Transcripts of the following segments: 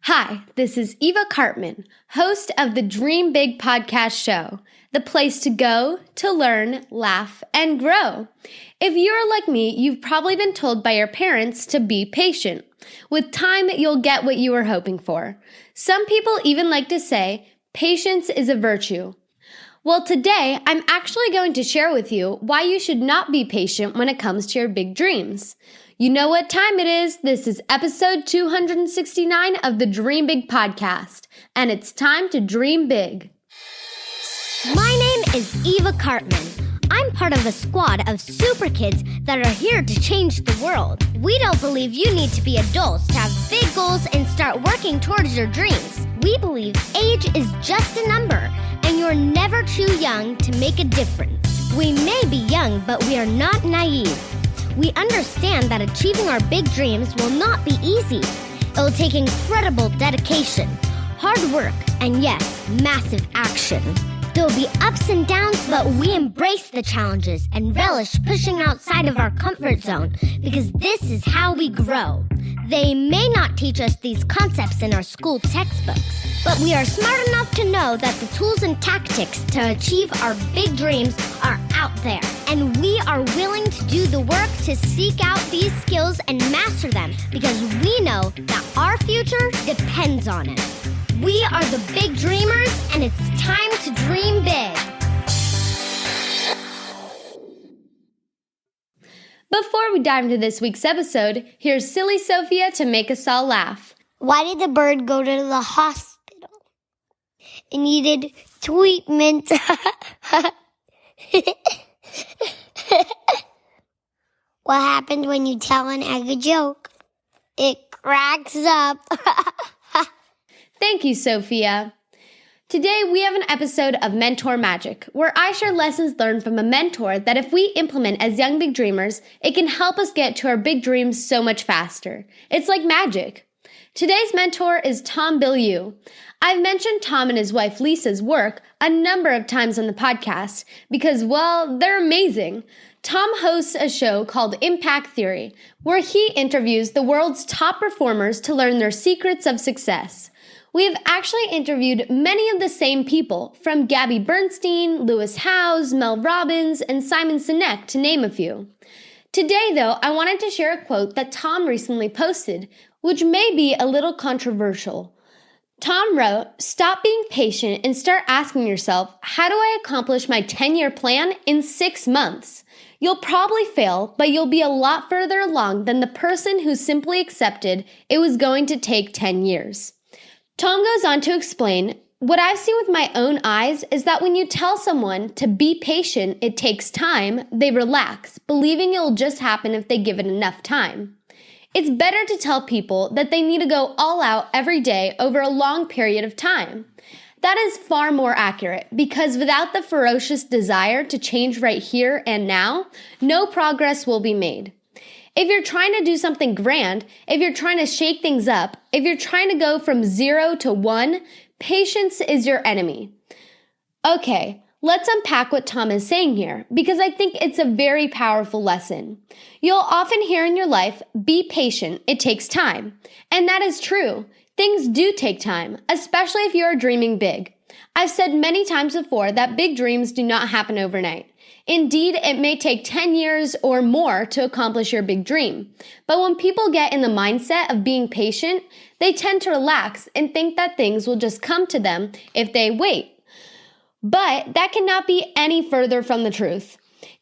Hi, this is Eva Cartman, host of the Dream Big podcast show, the place to go to learn, laugh, and grow. If you're like me, you've probably been told by your parents to be patient. With time, you'll get what you were hoping for. Some people even like to say, patience is a virtue. Well, today, I'm actually going to share with you why you should not be patient when it comes to your big dreams. You know what time it is. This is episode 269 of the Dream Big podcast, and it's time to dream big. My name is Eva Cartman. I'm part of a squad of super kids that are here to change the world. We don't believe you need to be adults to have big goals and start working towards your dreams. We believe age is just a number, and you're never too young to make a difference. We may be young, but we are not naive. We understand that achieving our big dreams will not be easy. It will take incredible dedication, hard work, and yes, massive action. There will be ups and downs, but we embrace the challenges and relish pushing outside of our comfort zone because this is how we grow. They may not teach us these concepts in our school textbooks, but we are smart enough to know that the tools and tactics to achieve our big dreams are out there, and we are willing to do the work to seek out these skills and master them because we know that our future depends on it. We are the big dreamers, and it's time to dream big. Before we dive into this week's episode, here's Silly Sophia to make us all laugh. Why did the bird go to the hospital? It needed treatment. What happened when you tell an egg a joke? It cracks up. Thank you, Sophia. Today, we have an episode of Mentor Magic, where I share lessons learned from a mentor that if we implement as young big dreamers, it can help us get to our big dreams so much faster. It's like magic. Today's mentor is Tom Bilyeu. I've mentioned Tom and his wife Lisa's work a number of times on the podcast because, well, they're amazing. Tom hosts a show called Impact Theory, where he interviews the world's top performers to learn their secrets of success. We have actually interviewed many of the same people, from Gabby Bernstein, Lewis Howes, Mel Robbins, and Simon Sinek, to name a few. Today, though, I wanted to share a quote that Tom recently posted, which may be a little controversial. Tom wrote, "Stop being patient and start asking yourself, how do I accomplish my 10-year plan in 6 months? You'll probably fail, but you'll be a lot further along than the person who simply accepted it was going to take 10 years. Tom goes on to explain, what I've seen with my own eyes is that when you tell someone to be patient, it takes time, they relax, believing it'll just happen if they give it enough time. It's better to tell people that they need to go all out every day over a long period of time. That is far more accurate because without the ferocious desire to change right here and now, no progress will be made. If you're trying to do something grand, if you're trying to shake things up, if you're trying to go from 0 to 1, patience is your enemy." Okay, let's unpack what Tom is saying here, because I think it's a very powerful lesson. You'll often hear in your life, be patient, it takes time. And that is true. Things do take time, especially if you are dreaming big. I've said many times before that big dreams do not happen overnight. Indeed, it may take 10 years or more to accomplish your big dream. But when people get in the mindset of being patient, they tend to relax and think that things will just come to them if they wait. But that cannot be any further from the truth.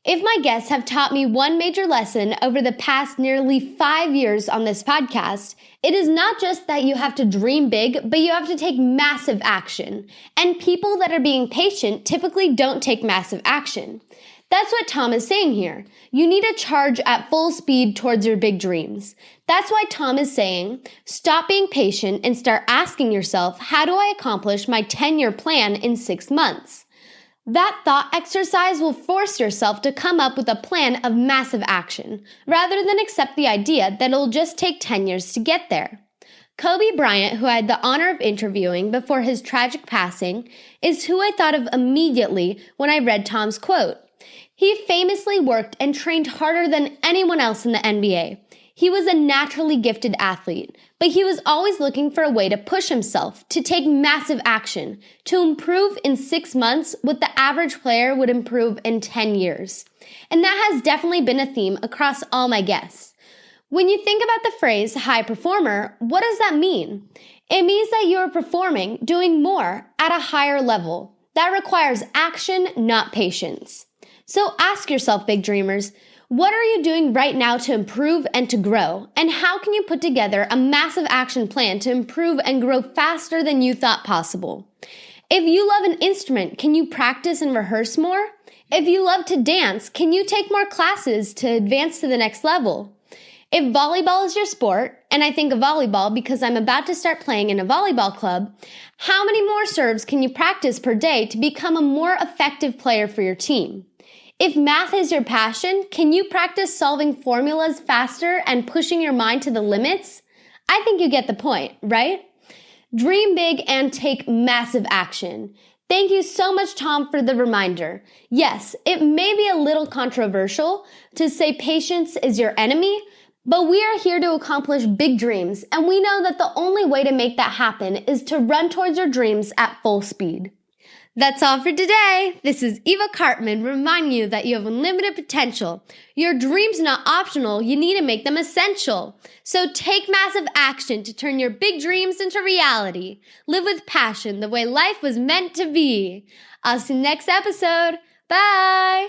If my guests have taught me one major lesson over the past nearly 5 years on this podcast, it is not just that you have to dream big, but you have to take massive action. And people that are being patient typically don't take massive action. That's what Tom is saying here. You need to charge at full speed towards your big dreams. That's why Tom is saying, stop being patient and start asking yourself, how do I accomplish my 10-year plan in 6 months? That thought exercise will force yourself to come up with a plan of massive action, rather than accept the idea that it'll just take 10 years to get there. Kobe Bryant, who I had the honor of interviewing before his tragic passing, is who I thought of immediately when I read Tom's quote. He famously worked and trained harder than anyone else in the NBA. He was a naturally gifted athlete, but he was always looking for a way to push himself, to take massive action, to improve in 6 months what the average player would improve in 10 years. And that has definitely been a theme across all my guests. When you think about the phrase high performer, what does that mean? It means that you are performing, doing more at a higher level. That requires action, not patience. So ask yourself, big dreamers, what are you doing right now to improve and to grow? And how can you put together a massive action plan to improve and grow faster than you thought possible? If you love an instrument, can you practice and rehearse more? If you love to dance, can you take more classes to advance to the next level? If volleyball is your sport, and I think of volleyball because I'm about to start playing in a volleyball club, how many more serves can you practice per day to become a more effective player for your team? If math is your passion, can you practice solving formulas faster and pushing your mind to the limits? I think you get the point, right? Dream big and take massive action. Thank you so much, Tom, for the reminder. Yes, it may be a little controversial to say patience is your enemy, but we are here to accomplish big dreams, and we know that the only way to make that happen is to run towards your dreams at full speed. That's all for today. This is Eva Cartman reminding you that you have unlimited potential. Your dreams are not optional, you need to make them essential. So take massive action to turn your big dreams into reality. Live with passion the way life was meant to be. I'll see you next episode. Bye!